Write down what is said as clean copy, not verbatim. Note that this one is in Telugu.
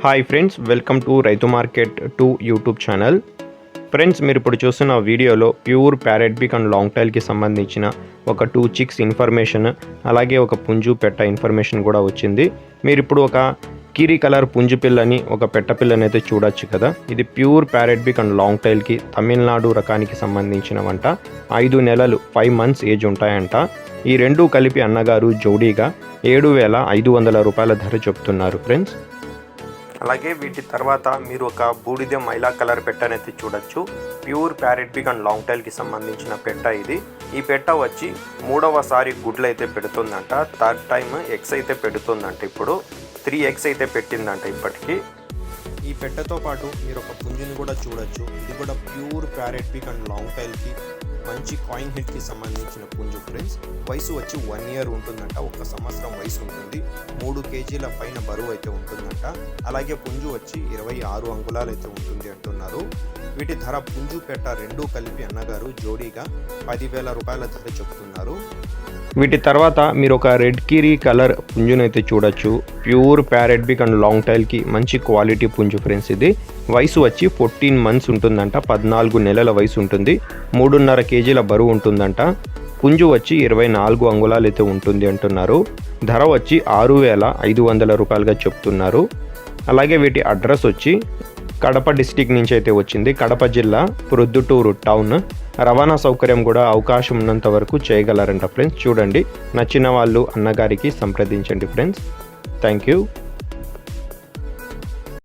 హాయ్ ఫ్రెండ్స్, వెల్కమ్ టు రైతు మార్కెట్ 2 యూట్యూబ్ ఛానల్. ఫ్రెండ్స్, మీరు ఇప్పుడు చూస్తున్న వీడియోలో pure parrot beak and long టైల్కి సంబంధించిన ఒక 2 చిక్స్ ఇన్ఫర్మేషన్, అలాగే ఒక పుంజు పెట్ట ఇన్ఫర్మేషన్ కూడా వచ్చింది. మీరు ఇప్పుడు ఒక కీరీ కలర్ పుంజు పిల్లని, ఒక పెట్ట పిల్లని అయితే చూడొచ్చు కదా. ఇది pure parrot beak and long టైల్కి తమిళనాడు రకానికి సంబంధించిన వంట. 5 నెలలు 5 మంత్స్ ఏజ్ ఉంటాయంట. ఈ రెండు కలిపి అన్నగారు జోడీగా 7,500 రూపాయల ధర చెప్తున్నారు ఫ్రెండ్స్. అలాగే వీటి తర్వాత మీరు ఒక బూడిద మైలా కలర్ పెట్టనైతే చూడొచ్చు. Pure parrot beak and long టైల్కి సంబంధించిన పెట్ట ఇది. ఈ పెట్ట వచ్చి 3వసారి గుడ్లు అయితే పెడుతుందంట. థర్డ్ టైం ఎగ్స్ అయితే పెడుతుందంట. ఇప్పుడు 3 ఎగ్స్ అయితే పెట్టిందంట ఇప్పటికీ. ఈ పెట్టతో పాటు మీరు ఒక పుంజుని కూడా చూడొచ్చు. ఇది కూడా pure parrot beak and long టైల్కి మంచి కాయిన్ హెడ్కి సంబంధించిన పుంజు ఫ్రెండ్స్. వయసు వచ్చి 1 ఇయర్ ఉంటుందంట. 1 సంవత్సరం వయసు ఉంటుంది. 3 కేజీల పైన బరువు అయితే ఉంటుందంట. అలాగే పుంజు వచ్చి 26 అంగుళాలు అయితే ఉంటుంది అంటున్నారు. వీటి ధర పుంజు పెట్ట రెండూ కలిపి అన్నగారు జోడీగా 10,000 రూపాయల ధర చెప్తున్నారు. వీటి తర్వాత మీరు ఒక రెడ్ కీరీ కలర్ పుంజునైతే చూడొచ్చు. Pure parrot beak and long టైల్కి మంచి క్వాలిటీ పుంజు ఫ్రెండ్స్. ఇది వయసు వచ్చి 14 మంత్స్ ఉంటుందంట. 14 నెలల వయసు ఉంటుంది. 3.5 కేజీల బరువు ఉంటుందంట. పుంజు వచ్చి 24 అంగుళాలు అయితే ఉంటుంది అంటున్నారు. ధర వచ్చి 6,500 రూపాయలుగా చెప్తున్నారు. అలాగే వీటి అడ్రస్ వచ్చి కడప డిస్టిక్ నుంచి అయితే వచ్చింది. కడప జిల్లా ప్రొద్దుటూరు టౌన్. రవాణా సౌకర్యం కూడా అవకాశం ఉన్నంత వరకు చేయగలరంట ఫ్రెండ్స్. చూడండి, నచ్చిన వాళ్ళు అన్నగారికి సంప్రదించండి ఫ్రెండ్స్. Thank you.